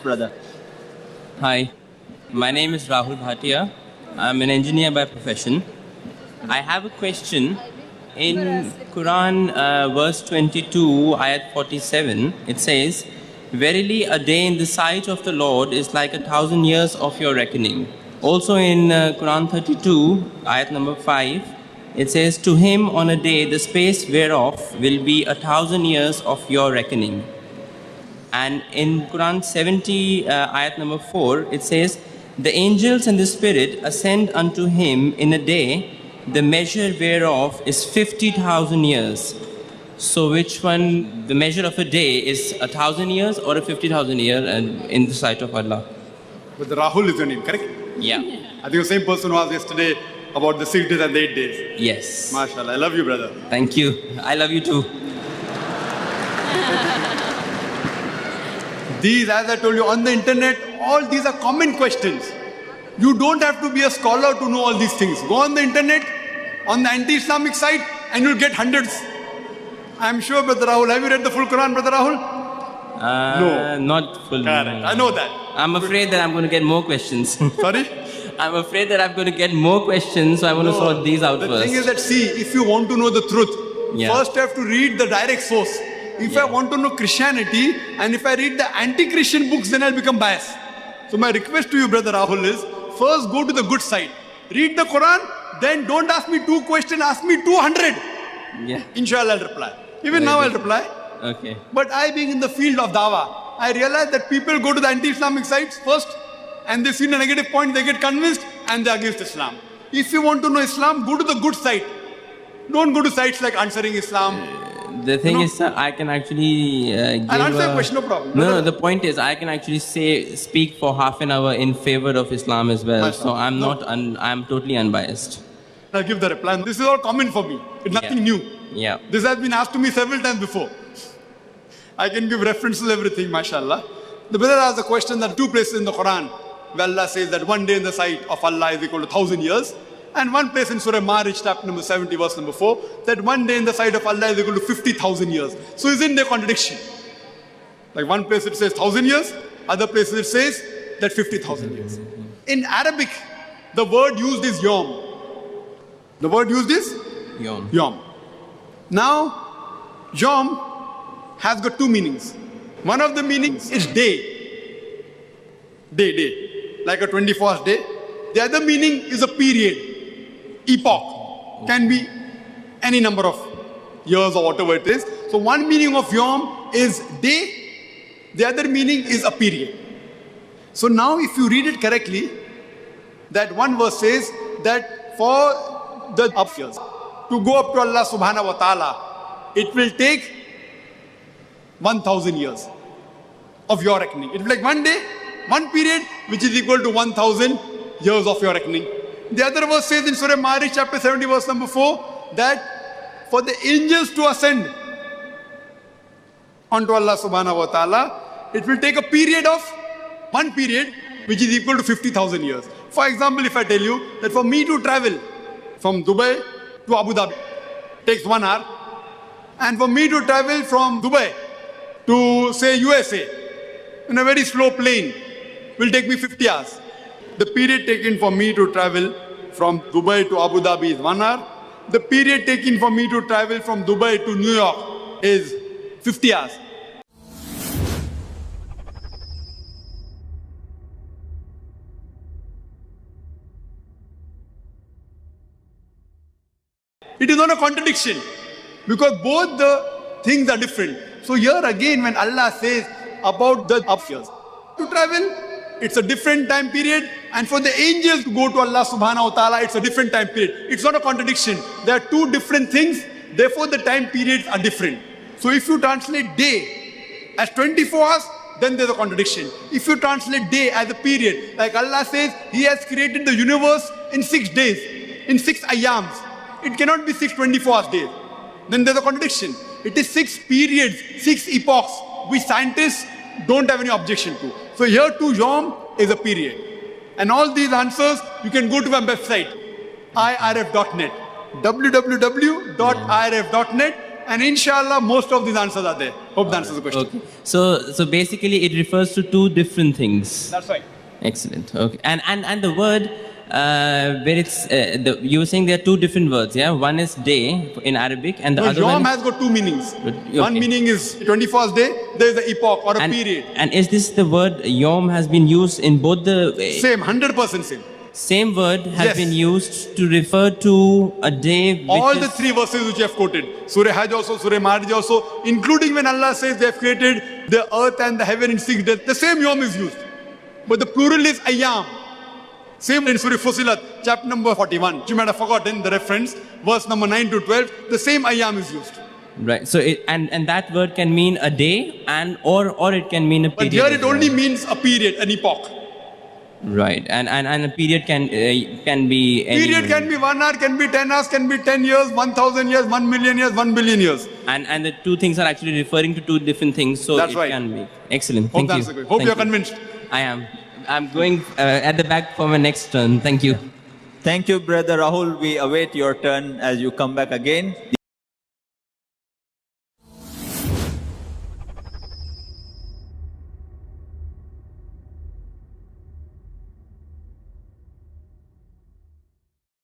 brother. Hi, my name is Rahul Bhatia. I'm an engineer by profession. I have a question. In Quran, verse 22, ayat 47, it says, "Verily, a day in the sight of the Lord is like 1,000 years of your reckoning." Also in Quran 32, ayat number 5, it says, "To him on a day the space whereof will be 1,000 years of your reckoning." And in Quran 70, ayat number 4, it says, "The angels and the spirit ascend unto him in a day, the measure whereof is 50,000 years." So which one, the measure of a day is 1,000 years or a 50,000 year in the sight of Allah? But Rahul is your name, correct? Yeah. I think the same person who asked yesterday about the 6 days and the 8 days. Yes. MashaAllah. I love you, brother. Thank you. I love you too. These, as I told you, on the internet, all these are common questions. You don't have to be a scholar to know all these things. Go on the internet, on the anti-Islamic site, and you'll get hundreds. I'm sure, Brother Rahul. Have you read the full Quran, Brother Rahul? No. Not full. Correct. I know that. I'm afraid that I'm going to get more questions. Sorry? I'm afraid that I'm going to get more questions, so I want to sort these out the first. The thing is that, see, if you want to know the truth, first you have to read the direct source. If I want to know Christianity, and if I read the anti-Christian books, then I'll become biased. So my request to you, Brother Rahul, is first go to the good side. Read the Quran, then don't ask me 2 questions, ask me 200. Yeah. Inshallah, I'll reply. Even now I'll reply. Okay. But I, being in the field of dawah, I realize that people go to the anti-Islamic sites first, and they see a negative point, they get convinced, and they're against Islam. If you want to know Islam, go to the good site. Don't go to sites like Answering Islam. The thing is, sir, I can actually give I'll answer your question, no problem. No, the point is, I can actually speak for half an hour in favor of Islam as well. So I'm I'm totally unbiased. I'll give the reply. This is all common for me. It's nothing new. Yeah. This has been asked to me several times before. I can give references to everything, mashallah. The brother asked a question that 2 places in the Quran where Allah says that one day in the sight of Allah is equal to 1,000 years. And one place in Surah Ma'arij, chapter number 70, verse number 4, that one day in the sight of Allah is equal to 50,000 years. So isn't there contradiction? Like one place it says 1,000 years, other places it says that 50,000 years. In Arabic, the word used is yom. The word used is? Yom. Yom. Now, yom has got 2 meanings. One of the meanings is day. Day. Like a 24-hour day. The other meaning is a period. Epoch. Can be any number of years or whatever it is. So one meaning of yom is day, the other meaning is a period. So now if you read it correctly, that one verse says that for the up years to go up to Allah subhanahu wa ta'ala, it will take 1,000 years of your reckoning. It will take one day, one period, which is equal to 1,000 years of your reckoning. The other verse says in Surah Ma'arij chapter 70 verse number 4 that for the angels to ascend onto Allah subhanahu wa ta'ala, it will take a period of one period which is equal to 50,000 years. For example, if I tell you that for me to travel from Dubai to Abu Dhabi takes 1 hour, and for me to travel from Dubai to say USA in a very slow plane will take me 50 hours. The period taken for me to travel from Dubai to Abu Dhabi is 1 hour. The period taken for me to travel from Dubai to New York is 50 hours. It is not a contradiction because both the things are different. So here again when Allah says about the upstairs to travel, it's a different time period, and for the angels to go to Allah subhanahu wa ta'ala, it's a different time period. It's not a contradiction. There are 2 different things, therefore the time periods are different. So if you translate day as 24 hours, then there's a contradiction. If you translate day as a period, like Allah says, He has created the universe in 6 days, in 6 ayyams. It cannot be 6 24-hour days. Then there's a contradiction. It is 6 periods, 6 epochs, which scientists don't have any objection to. So here too, Yom is a period. And all these answers, you can go to my website, irf.net, www.irf.net. and inshallah, most of these answers are there. Hope that answers the question. Okay. So basically, it refers to two different things. That's right. Excellent. Okay. And the word where it's you were saying there are two different words. Yeah. One is day in Arabic, and the No, other Yom one. has got two meanings. Okay. One meaning is 21st day, there is the epoch or a and, period. and is this the word Yom has been used in both the Same, 100% same. same word has Yes. been used to refer to a day which All is, the three verses which you have quoted, Surah Hajj also, Surah Marj also, including when Allah says they have created the earth and the heaven in 6 days, the same Yom is used. But the plural is Ayyam. Same in Surah Fusilat, chapter number 41. You might have forgotten the reference, verse number 9 to 12, the same Ayyam is used. right. So and that word can mean a day and or it can mean a But period. here as it well. only means a period, an epoch. Right. And a period can be any Period can be 1 hour, can be 10 hours, can be 10 years, 1,000 years, 1 million years, 1 billion years. and the two things are actually referring to two different things. So That's it right. can be excellent. Hope Thank that's you. good. Hope Thank you're you. convinced. I am. I'm going at the back for my next turn. Thank you. Thank you, Brother Rahul. We await your turn as you come back again.